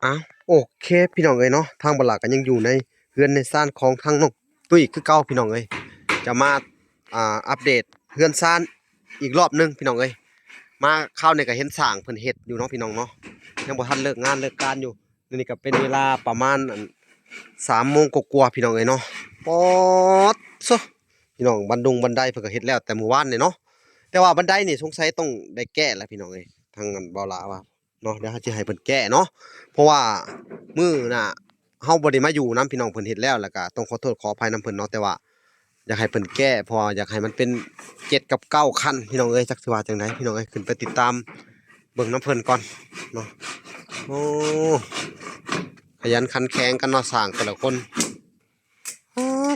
อ้าวโอเคพี่น้องเอ้ยเนาะทางบลากันยังอยู่ในเฮือนในซ่านของทางนกตุ้ยคือเก่าพี่น้องเอ้ยจะมาอัปเดตเฮือนซ่านอีกรอบนึงพี่น้องเอ้ยมาเข้าวเนี่ยก็เห็นสร้างเพิ่นเฮ็ดอยู่เนาะพี่น้องเนาะยังบ่ทันเลิกงานเลิกการอยู่นี่ก็เป็นเวลาประมาณ3 โมงกว่าๆพี่น้องเอ้ยเนาะป๊อดซะพี่น้องบันไดเพิ่นก็เฮ็ดแล้วแต่มื้อวานนี่เนาะแต่ว่าบันไดนี่สงสัยต้องได้แก้แล้วพี่น้องเอ้ยทางอันบ่าวหลาว่าเนาะเดี๋ยวเขาสิให้เพิ่นแก้เนาะ เพราะว่ามื้อน่ะเฮาบ่ได้มาอยู่นํพี่น้องเพิ่นเฮ็ดแล้วแล้วก็ต้องขอโทษขออภัยนํเพิ่นเนาะแต่ว่าอยากให้เพิ่นแก้เพราะว่าอยากให้มันเป็น7กับ9คันพี่น้องเอ้ยจักสิว่าจังไดพี่น้องเอ้ยขึ้นไปติดตามเบิ่งนํเพิ่นก่อนเนาะโอ้ขยันขันแข็งกันเนาะสร้างแต่ละคน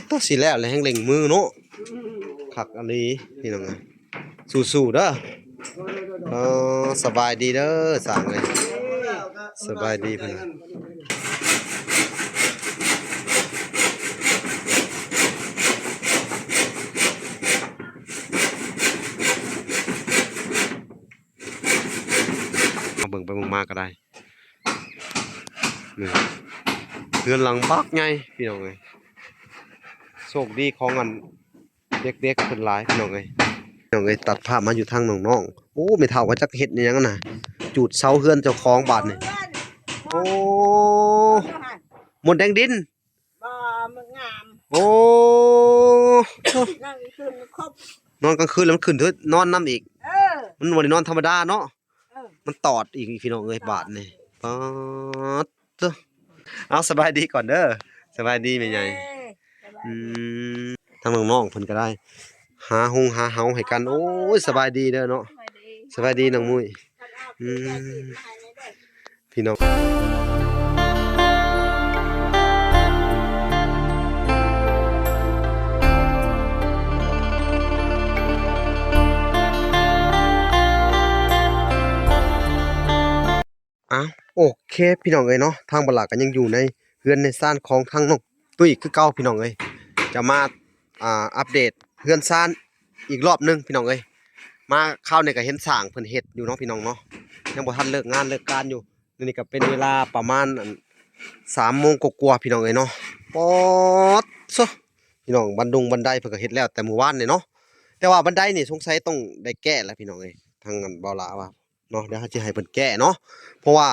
ตัวสิแล้วแล้วแฮงเร่งมือเนาะคักอันนี้พี่น้องเอ้ยสู้ๆเด้อสบายดีเด้อสร้างเอ้ยสบายดีเพิ่น มาเบิ่งไปเบิ่งมาก็ได้นี่เรือนหลังบักไงพี่น้องเอ้ยโชคดีของอันเด็กๆเพิ่นหลายพี่น้องเอ้ยพี่น้องเอ้ยตัดภาพมาอยู่ทางน้องๆโอ้ไม่เฒ่าว่าจักเฮ็ดอิหยังน่ะจูดเสาเฮือนเจ้าของบ้านนี่โอ้มนต์แดงดินบ่มันงามโอ้นั่งคืนครบนอนกลางคืนแล้วมันขึ้นเถิดนอนนำอีกเออมันบ่ได้นอนธรรมดาเนาะเออมันตอดอีกพี่น้องเอ้ยบาดนี่ป๊าดเด้อเอาสบายดีก่อนเด้อสบายดีแม่ใหญ่ อืมทางน้องๆเพิ่นก็ได้หาหงหาเฮาให้กันโอ้ยสบายดีเด้อเนาะสบายดีน้องมุ้ยอืมพี่น้องอ้าวโอเคพี่น้องเอ้ยเนาะทางบลากันยังอยู่ในเฮือนในซ่านของทางนกตุ้ยคือเก่าพี่น้องเอ้ยจะมาอัปเดตเฮือนซ่านอีกรอบนึงพี่น้องเอ้ยมาเข้าวเนี่ยก็เห็นสร้างเพิ่นเฮ็ดอยู่เนาะพี่น้องเนาะยังบ่ทันเลิกงานเลิกการอยู่นี่ก็เป็นเวลาประมาณ3 โมงกว่าๆพี่น้องเอ้ยเนาะป๊อดซะพี่น้องบันไดเพิ่นก็เฮ็ดแล้วแต่มื้อวานนี่เนาะแต่ว่าบันไดนี่สงสัยต้องได้แก้แล้วพี่น้องเอ้ยทางอันบ่าวหลาว่าเนาะเดี๋ยวเขาสิให้เพิ่นแก้เนาะ เพราะว่า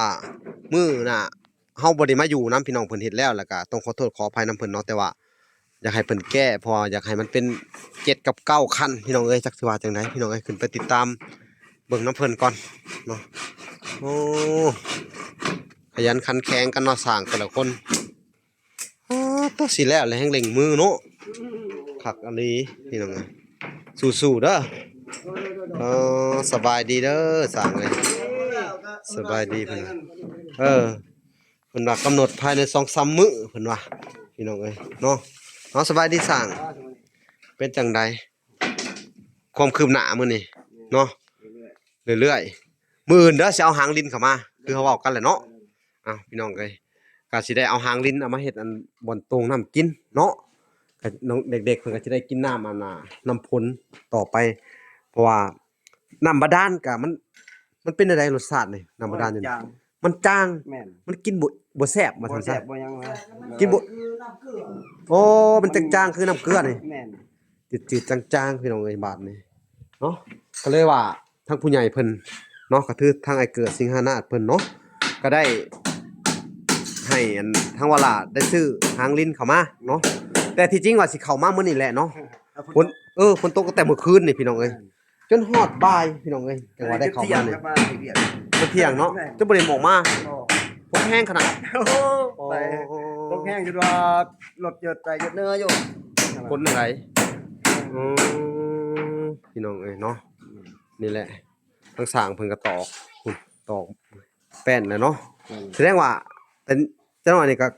มื้อน่ะเฮาบ่ได้มาอยู่นํพี่น้องเพิ่นเฮ็ดแล้วแล้วก็ต้องขอโทษขออภัยนํเพิ่นเนาะแต่ว่าอยากให้เพิ่นแก้เพราะว่าอยากให้มันเป็น7กับ9คันพี่น้องเอ้ยจักสิว่าจังไดพี่น้องเอ้ยขึ้นไปติดตามเบิ่งนํเพิ่นก่อนเนาะโอ้ขยันขันแข็งกันเนาะสร้างแต่ละคนตัวสิแล้วแล้วแฮงเร่งมือเนาะคักอันนี้พี่น้องเอ้ยสู้ๆเด้อสบายดีเด้อสร้างเอ้ยสบายดีเพิ่น เออเพิ่นว่ากำหนดภายใน2-3มื้อเพิ่นว่าพี่น้องเอ้ยเนาะสบายดีสร้างเป็นจังใดความคืบหน้ามื้อนี้เนาะเรื่อยๆมื้ออื่นเด้อสิเอาหางลิ้นเข้ามาคือเขาเว้ากันแหละเนาะอ้าวพี่น้องเอ้ยก็สิได้เอาหางลิ้นเอามาเฮ็ดอันบ่อนโตงน้ำกินเนาะก็น้องเด็กๆเพิ่นก็สิได้กินน้ำอันน่ะน้ำพ่นต่อไปเพราะว่าน้ำบาดาลก็มันเป็นจั่งใดรสชาตินี่น้ำบาดาลอยู่นี่ จางมันจางแม่นมันกินบ่แซ่บว่าบ่ซั่นซะแซ่บบ่หยังนะ กินบ่โอ้มันจางๆคือน้ำเกลือนี่ แม่น จืดๆจางๆพี่น้องเอ้ยบาดนี่เนาะก็เลยว่าทางผู้ใหญ่เพิ่นเนาะก็คือทางไอ้เกิดสิงหานาถเพิ่นเนาะก็ได้ให้อันทางวลาได้ซื้อหางลิ้นเข้ามาเนาะแต่ที่จริงว่าสิเข้ามามื้อนี้แหละเนาะฝนฝนตกตั้งแต่เมื่อคืนนี่พี่น้องเอ้ยจนฮอดบ่ายพี่น้องเอ้ยจังว่าได้เข้ามานี่ เวียด เที่ยงเนาะจนบ่ได้หมอกมาฝนแห้งขนาด โอ้ไปตกแห้งอยู่ว่ารถหยุดใจหยุดเนื้ออยู่ คนไหนอืพี่น้องเอ้ยเนาะนี่แหละทั้งสร้างเพิ่นก็ตอกแป้นน่ะเนาะแสดงว่าแต่จังหวะนี้ก็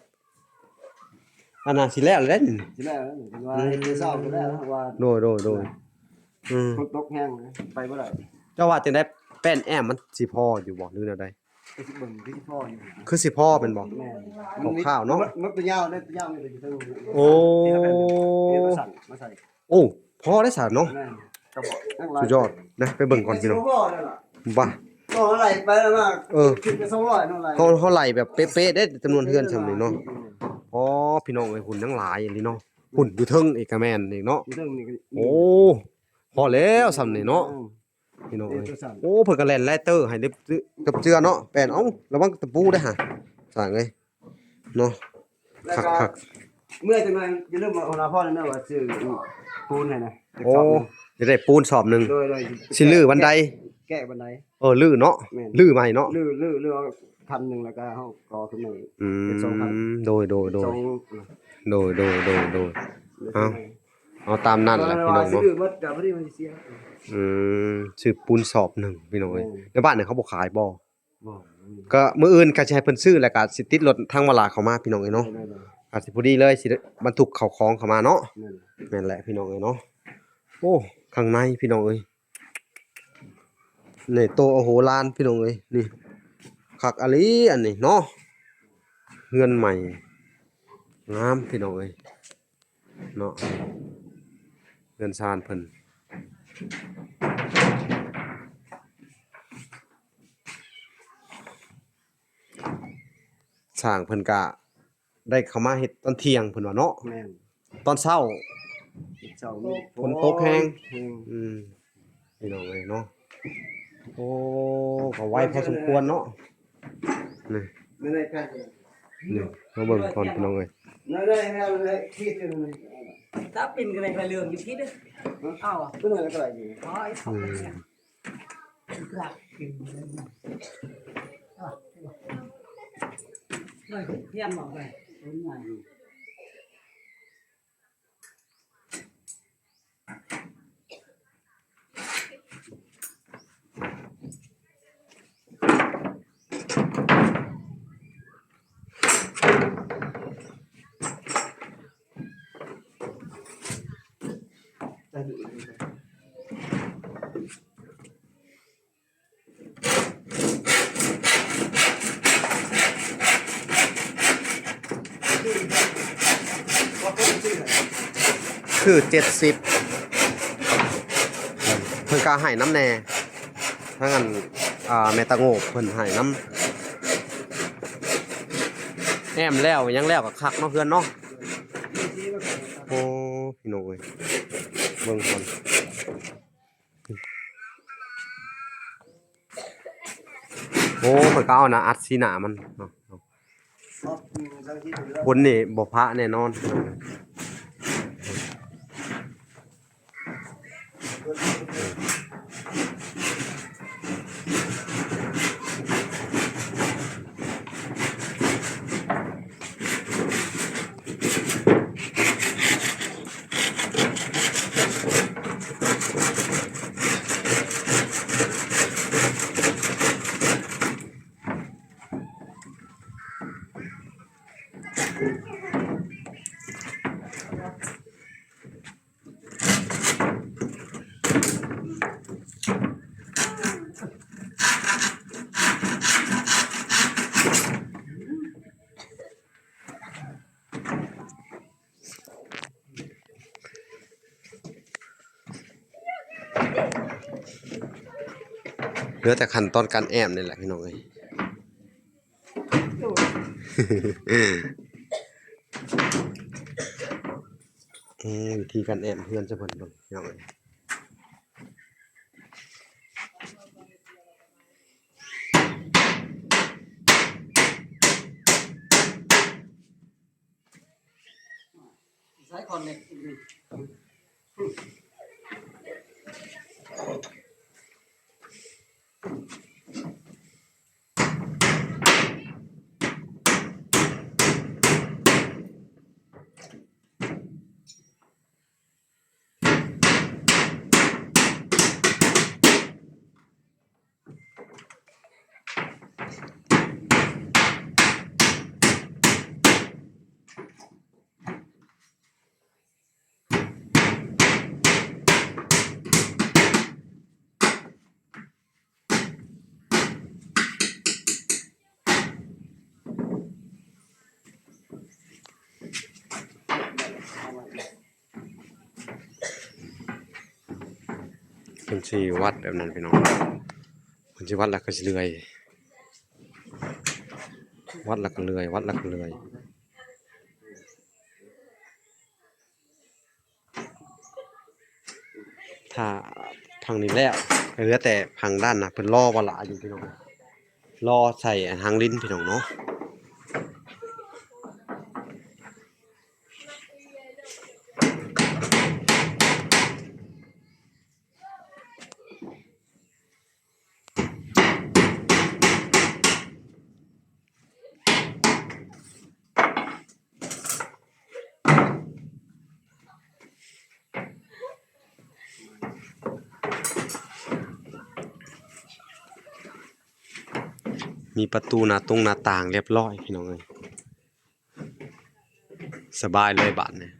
อันน่ะสิแล้วเด้นี่ สิแล้วว่าเฮ็ดเช้าก็ได้ว่า โดยฝนตกแห้งไปบ่ได้ เจ้าว่าจังได๋แป้นแอมมันสิพออยู่บ่หรือแนวใด ไปสิเบิ่งที่พ่ออยู่ คือสิพอเป็นบ่ แม่น ข้าวๆเนาะ มันตัวยาวได้ตัวยาวนี่อยู่เทิง โอ้ นี่มาสั่นมาใส่ โอ้พอได้ซะเนาะ แม่นกระบอก สุดยอดนะไปเบิ่งก่อนพี่น้อง พ่อนั่นล่ะ บ่า ก็ไหลไปแล้วมาก เออ ขึ้นไป200นั่นไหล เขาไหลแบบเป๊ะๆได้จำนวนเฮือนซำนี้เนาะอ๋อพี่น้องเอ้ยหุ่นทั้งหลายอย่างนี้เนาะหุ่นอยู่เทิงอีกก็แม่นอีกเนาะ เรื่องนี้ก็ โอ้พอแล้วซำนี้เนาะพี่น้องเอ้ยโอ้เพิ่นก็แล่นไล่เตอร์ให้ได้กับเจือเนาะแป้นเอ้าระวังตะปูเด้อห่าสร้างเอ้ยเนาะ แล้ว คัก ก็ คัก เมื่อจังได๋อย่าลืมมาโอนาพ่อนั่นนะว่าซื้อปูนให้นะ โอ้จะได้ปูนสอบหนึง โดยสิลื้อบันได แก้บันได ลื้อเนาะ แม่น ลื้อใหม่เนาะ ลื้อเอาคันหนึงแล้วก็เฮาก่อขึ้นมาอีก อื เป็น2คัน มโดย สอง เอา เอาตามนั้นแหละพี่น้อง ซื้ เนาะ อหมดก็บ่ได้มันเสีย ซื้อปูนสอบหนึ่งพี่น้องเอ้ยในบ้านเนี่ยเขาบ่ขายบ่ บ่ ก็มื้ออื่นก็สิให้เพิ่นซื้อแล้วก็สิติดรถทางมาลาเข้ามาพี่น้องเอ้ยเนาะอาจสิพอดีเลยสิบรรทุกเข้าของเข้ามาเนาะแม่นแหละพี่น้องเอ้ยเนาะโอ้ข้างในพี่น้องเอ้ยนี่โตโอ้โหลานพี่น้องเอ้ยนี่คักอะลีอันนี้เนาะเฮือนใหม่งามพี่น้องเอ้ยเนาะเฮือนซานเพิ่นสร้างเพิ่นก็ได้เข้ามาเฮ็ดตอนเที่ยงเพิ่นว่าเนาะ แม่น ตอนเช้า เจ้า ฝนตกแฮง พี่น้องเอ้ยเนาะโอ้ก็ไวพอสมควรเนาะนี่ นั่นได้แค่ นี่มาเบิ่งก่อนพี่น้องเอ้ย นั่นได้ที่นึง ถ้าปิ่นกันในกระเลืองอยู่ที่นึงเอาอ่ะ ตัวนั้นก็ได้อยู่ อ๋อไอ้ของเนี่ยกลักปิ่นเลยนะไม่เพี้ยนบอกเลยตรงไหน คือ70เพิ่นก็ให้น้ำแน่ถ้างั้นแม่ตะโงกเพิ่นให้น้ำแอมแล้วยังแล้วก็คักเนาะเพื่อนเนาะโอ้พี่น้องเอ้ยเบิ่งก่อนโอ้เพิ่นก็เอานะอัดสีหน้ามันเนาะคนนี่บ่พระแน่นอนเหลือแต่ขั้นตอนการแอมนี่แหละพี่น้องเอ้ย วิธีการแอมเพื่อนจะเพิ่นเบิ่งพี่น้องเอ้ยใช้คอนเน็ก เพิ่นสิวัดแบบนั้นพี่น้อง คนสิวัดแล้วก็สิเลื่อยวัดแล้วก็เลื่อยวัดแล้วก็เลื่อยถ้าพังนี้แล้วก็เหลือแต่พังด้านน่ะเพิ่นรอบ่ล่ะอยู่พี่น้องรอใส่หางลิ้นพี่น้องเนาะมีประตูหน้าต่างเรียบร้อยพี่น้องเอ้ยสบายเลยบาดนี้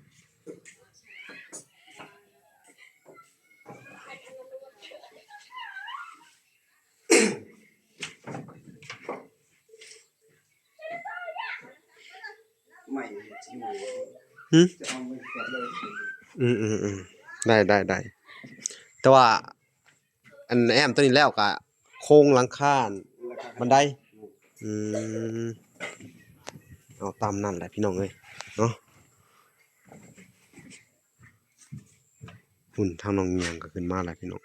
ใหม่หึจะเอาไปแกะเลย ได้แต่ว่าอันแอมตัวนี้แล้วก็โครงหลังคาบันไดอืมเอาตามนั่นแหละพี่น้องเอ้ยเนาะหุ่นทางน้องเงียงก็ขึ้นมาแล้วพี่น้อง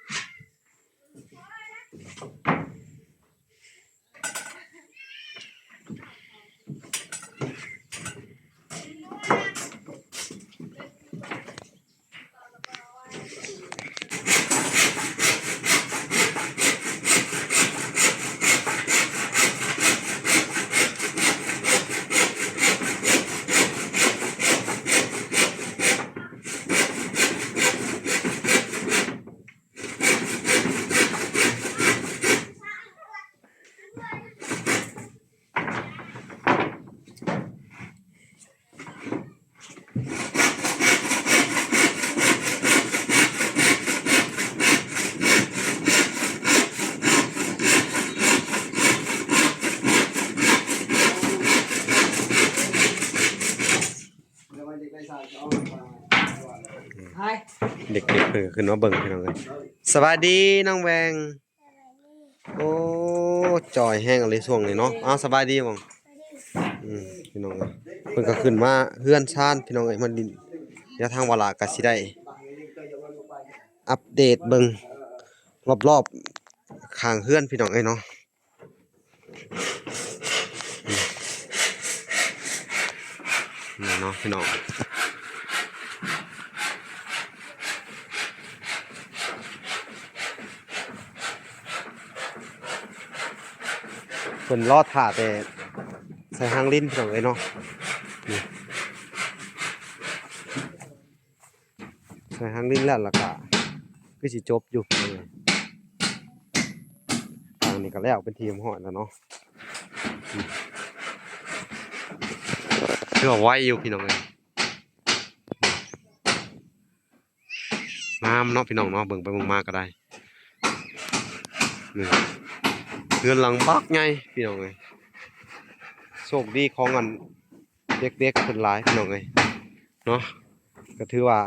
เด็กๆเพิ่นก็ขึ้นมาเบิ่งพี่น้องเอ้ยสวัสดีน้องแวงโอ้จอยแห้งอะไรช่วงนี้เนาะอ้าวสบายดีบ่พี่น้องเอ้ยเพิ่นก็ขึ้นมาเฮือนชานพี่น้องเอ้ยมันดินเดี๋ยวทางวาลาก็สิได้อัปเดตเบิ่งรอบๆข้างเฮือนพี่น้องเอ้ยเนาะนี่เนาะพี่น้องเพิ่นรอท่าแต่ใส่หางลิ้นพี่น้องเอ้ยเนาะนี่ใส่หางลิ้นแล้วล่ะก็คือสิจบอยู่นี่ทางนี้ก็แล้วเป็นทีมฮอดแล้วเนาะคือว่าไวอยู่พี่น้องเอ้ยงามเนาะพี่น้องเนาะเบิ่งไปเบิ่งมาก็ได้นี่เรือนหลังบักไงพี่น้องเอ้ยโชคดีของอันเด็กๆเพิ่นหลายพี่น้องเอ้ยเนาะก็ถือว่า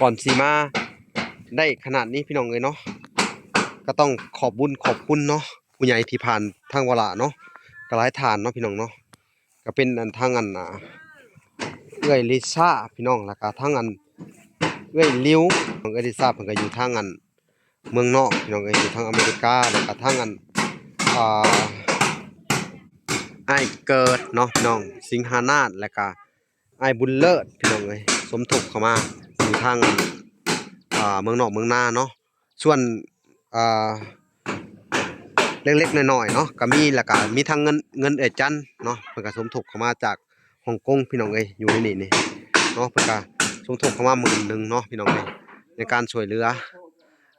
ก่อนสิมาได้ขนาดนี้พี่น้องเอ้ยเนาะก็ต้องขอบบุญขอบคุณเนาะผู้ใหญ่ที่ผ่านทางวาระเนาะก็หลายท่านเนาะพี่น้องเนาะก็เป็นอันทางอันเอื้อยลิซ่าพี่น้องแล้วก็ทางอันเอื้อยลิวของเอื้อยลิซ่าเพิ่นก็อยู่ทางอันเมืองนอกพี่น้องเอ้ยอยู่ทางอเมริกาแล้วก็ทางอันอ่าอ้ายเกิดเนาะพี่น้องสิงหานาถแล้วก็อ้ายบุญเลิศพี่น้องเอ้ยสมทบเข้ามาอยู่ทางเมืองนอกเมืองนาเนาะส่วนอ่าเล็กๆน้อยๆเนาะก็มีแล้วก็มีทั้งเงินเอยจันเนาะเพิ่นก็สมทบเข้ามาจากฮ่องกงพี่น้องเอ้ยอยู่ในนี่เนาะเพิ่นก็สมทบเข้ามา10,000เนาะพี่น้องเอ้ยในการช่วยเหลือ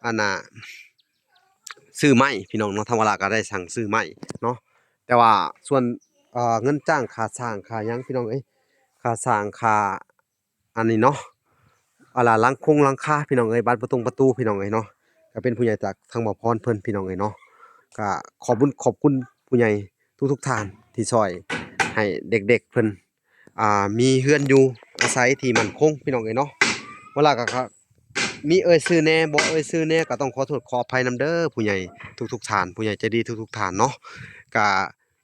อันน่ะซื้อไม้พี่น้องเนาะทางวาระก็ได้สั่งซื้อไม้เนาะแต่ว่าส่วนเงินจ้างค่าสร้างค่าหยังพี่น้องเอ้ยค่าสร้างค่าอันนี้เนาะล่ะหลังคาพี่น้องเอ้ยบานประตูพี่น้องเอ้ยเนาะก็เป็นผู้ใหญ่จากทางบ่อพรเพิ่นพี่น้องเอ้ยเนาะก็ขอบคุณผู้ใหญ่ทุกท่านที่ช่วยให้เด็กๆเพิ่นมีเฮือนอยู่อาศัยที่มั่นคงพี่น้องเอ้ยเนาะเวลาก็ มีเอ่ยชื่อแน่บ่เอ่ยชื่อแน่ก็ต้องขอโทษขออภัยนำเด้อผู้ใหญ่ทุกๆท่านผู้ใหญ่ใจดีทุกๆท่านเนาะก็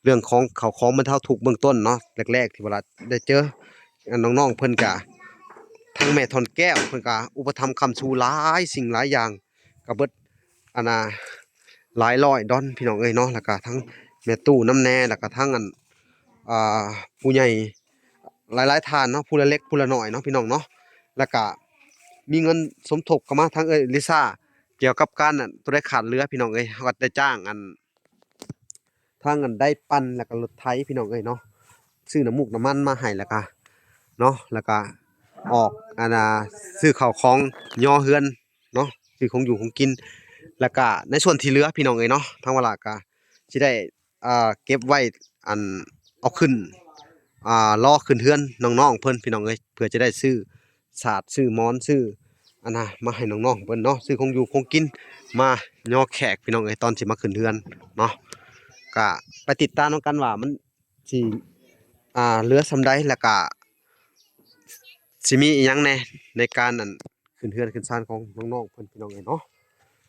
เรื่องของข้าวของบรรเทาทุกข์เบื้องต้นเนาะแรกๆที่เวลาได้เจอน้องๆเพิ่นก็ทั้งแม่ทอนแก้วเพิ่นก็อุปถัมภ์ค้ำชูหลายสิ่งหลายอย่างก็เบิดอันน่ะหลายร้อยดอนพี่น้องเอ้ยเนาะแล้วก็ทั้งแม่ตู้น้ำแน่แล้วก็ทั้งอันอ่าผู้ใหญ่หลายๆท่านเนาะผู้ละเล็กผู้ละน้อยเนาะพี่น้องเนาะแล้วก็มีเงินสมทบเข้ามาทางเอ้ยลิซ่าเกี่ยวกับการอันตัวได้ขาดเหลือพี่น้องเอ้ยเขาก็ได้จ้างอันทางอันได้ปั่นแล้วก็รถไถพี่น้องเอ้ยเนาะซื้อน้ำมูกน้ำมันมาให้แล้วก็เนาะแล้วก็ออกอันน่ะซื้อข้าวของย่อเฮือนเนาะซื้อของอยู่ของกินแล้วก็ในส่วนที่เหลือพี่น้องเอ้ยเนาะทางเวลาก็สิได้เก็บไว้อันเอาขึ้นรอขึ้นเฮือนน้องๆเพิ่นพี่น้องเอ้ยเพื่อจะได้ซื้อสาดซื้อหมอนซื้ออันน่ะมาให้น้องๆเพิ่นเนาะซื้อของอยู่ของกินมาย่อแขกพี่น้องเอ้ยตอนสิมาขึ้นเฮือนเนาะก็ไปติดตามนำกันว่ามันสิเหลือส่ำใดแล้วก็สิมีอิหยังแหน่ในการอันขึ้นเฮือนขึ้นศาลของน้องๆเพิ่นพี่น้องเอ้ยเนาะ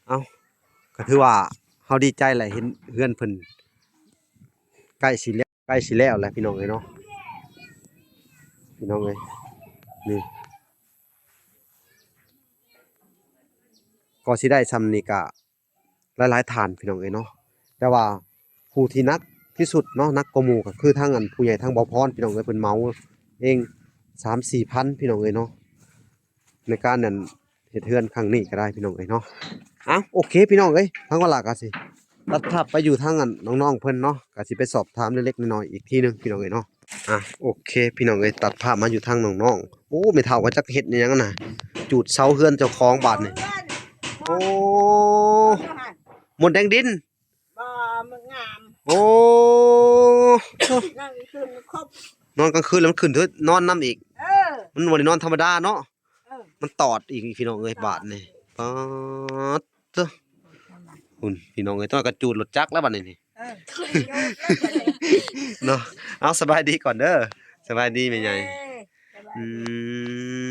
เอ้าก็ถือว่าเฮาดีใจแหละเห็นเฮือนเพิ่นใกล้สิแล้วแหละพี่น้องเอ้ยเนาะพี่น้องเอ้ยนี่ก็สิได้ซำนี้ก็หลายๆท่านพี่น้องเอ้ยเนาะแต่ว่าผู้ที่หนักที่สุดเนาะหนักกว่าหมู่ก็คือทางอันผู้ใหญ่ทางเบาพรพี่น้องเอ้ยเพิ่นเหมาเอง 3-4,000 พี่น้องเอ้ยเนาะในการนั้นเฮ็ดเฮือนครั้งนี้ก็ได้พี่น้องเอ้ยเนาะโอเคพี่น้องเอ้ยทางเวลาก็สิตัดภาพไปอยู่ทางอันน้องๆเพิ่นเนาะก็สิไปสอบถามเล็กๆน้อยๆอีกทีหนึงพี่น้องเอ้ยเนาะโอเคพี่น้องเอ้ยตัดภาพมาอยู่ทางน้องๆโอ้ไม่เท่าว่าจักเฮ็ดอิหยังน่ะจูดเสาเฮือนเจ้าของบาดนี่โอ้หมดแดงดิน บ่มันงาม โอ้ นั่งคืนครบ นอนกลางคืนแล้วมันขึ้นเถิดนอนนํอีก เออ มันบ่ได้นอนธรรมดาเนาะ เออ มันตอดอีกพี่น้องเอ้ยบาดนี่ป๊าดเด้อคุณพี่น้องเอ้ยต้องกระจูดรถจักรแล้วบัดนี้นี่ เออ เนาะเอาสบายดีก่อนเด้อสบายดีแม่ใหญ่ เอ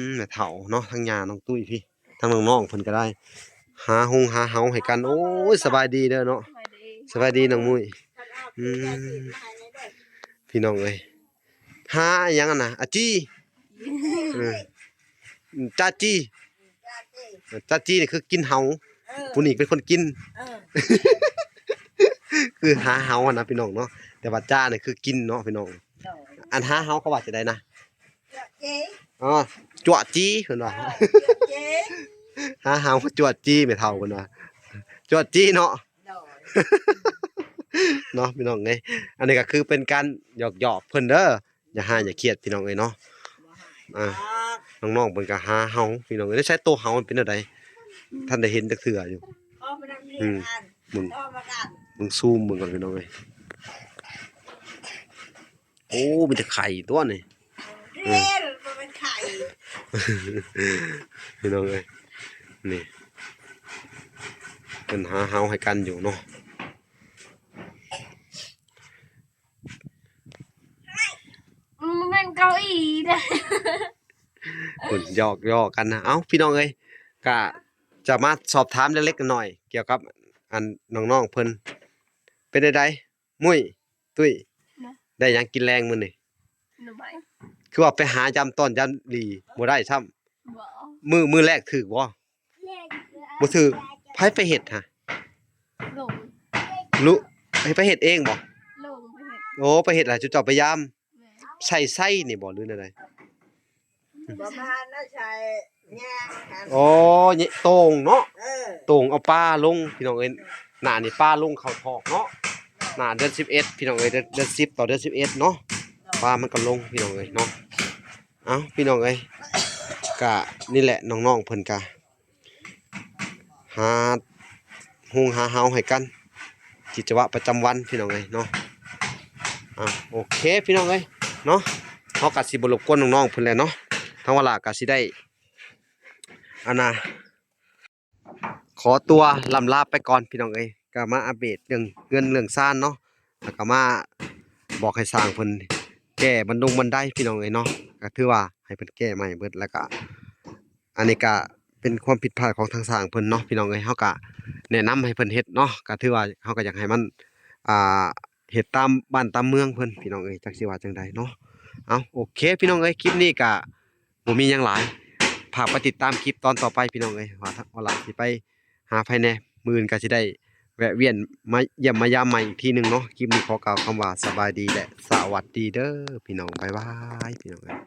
อ แม่เฒ่าเนาะทั้งย่าน้องตุ้ยพี่ทั้งน้องๆเพิ่นก็ได้หาหงหาเฮาให้กันโอ้ยสบายดีเด้อเนาะสบายดีน้องมุ้ยอืมพี่น้องเอ้ยหาอิหยังอะน่ะอาจี้เออจ้าจี้จ้าจี้นี่คือกินเฮาผู้นี้เป็นคนกิน เออ คือหาเฮาอะนะพี่น้องเนาะแต่ว่าจ้านี่คือกินเนาะพี่น้องอันหาเฮาเขาว่าจะได้นะ เจ๊ อ๋อจั่วจี้เพิ่นว่า เจ๊ หาเฮาจั่วจี้ไม่เท่าเพิ่นว่าจั่วจี้เนาะ โดย เนาะพี่น้องเอ้ยอันนี้ก็คือเป็นการหยอกๆเพิ่นเด้ออย่าหาอย่าเครียดพี่น้องเอ้ยเนาะน้องๆเพิ่นก็หาเฮาพี่น้องเอ้ยได้ใช้ตัวเฮามันเป็นจังไดท่านได้เห็นจักเทื่ออยู่ พ่อมานั่งเรียนกัน มึง พ่อมากัน มึงซูมมึงก่อนพี่น้องเอ้ยโอ้มีแต่ไข่ตัวนี่ เรียนมันเป็นไข่ พี่น้องเอ้ยนี่เป็นหาเฮาให้กันอยู่เนาะ มันเป็นเก้าอี้นะ คนหยอกกันนะเอ้าพี่น้องเอ้ยก็จะมาสอบถามเล็กๆน้อยๆเกี่ยวกับอันน้องๆเพิ่นเป็นไดมุ้ยตุ้ยได้หยังกินแรงมื้อนี่ หนูไหม คือว่าไปหายามต้อนยามหลีบ่ได้ซ้ำ บอก มื้อแรกถูกบ่บ่ถูกไผไปเฮ็ดฮะ หลง รู้ให้ไปเฮ็ดเองบ่ หลงไปเห็น โอ้ไปเฮ็ดล่ะจุเจ้าไปยาม แม่ ใส่ไส้นี่บ่หรือแนวใด ประมาณนั้นใช่แง่กัน อ๋อนี่โต่งเนาะ เออ โต่งเอาปลาลงพี่น้องเอ้ยหน้านี่ปลาลงเข้าทอกเนาะหน้าเดือน11พี่น้องเอ้ยเดือน10ต่อเดือน11เนาะปลามันก็ลงพี่น้องเอ้ยเนาะเอ้าพี่น้องเอ้ยก็นี่แหละน้องๆเพิ่นก็หาหุงหาเฮาให้กันกิจวัตรประจำวันพี่น้องเอ้ยเนาะโอเคพี่น้องเอ้ยเนาะเฮาก็สิบ่รบกวนน้องๆเพิ่นแล้วเนาะทางเวลาก็สิได้อันน่ะขอตัวลำลาไปก่อนพี่น้องเอ้ยก็มาอัปเดตเรื่องเงินเรื่องซ่านเนาะแล้วก็มาบอกให้สร้างเพิ่นแก้บันไดพี่น้องเอ้ยเนาะก็ถือว่าให้เพิ่นแก้ใหม่เบิดแล้วก็อันนี้ก็ เป็นความผิดพลาดของทางสร้างเพิ่นเนาะพี่น้องเอ้ยเฮาก็แนะนำให้เพิ่นเฮ็ดเนาะก็ถือว่าเฮาก็อยากให้มันอ่าเฮ็ดตามบ้านตามเมืองเพิ่นพี่น้องเอ้ยจักสิว่าจังใดเนาะเอาโอเคพี่น้องเอ้ยคลิปนี้ก็บ่มีหยังหลายฝากไปติดตามคลิปตอนต่อไปพี่น้องเอ้ยว่าหลังสิไปหาไผแหน่มื้ออื่นก็สิได้แวะเวียนมาเยี่ยมมายามใหม่อีกทีหนึงเนาะคลิปนี้ขอกล่าวคำว่าสบายดีและสวัสดีเด้อพี่น้องบ๊ายบายพี่น้องเอ้ย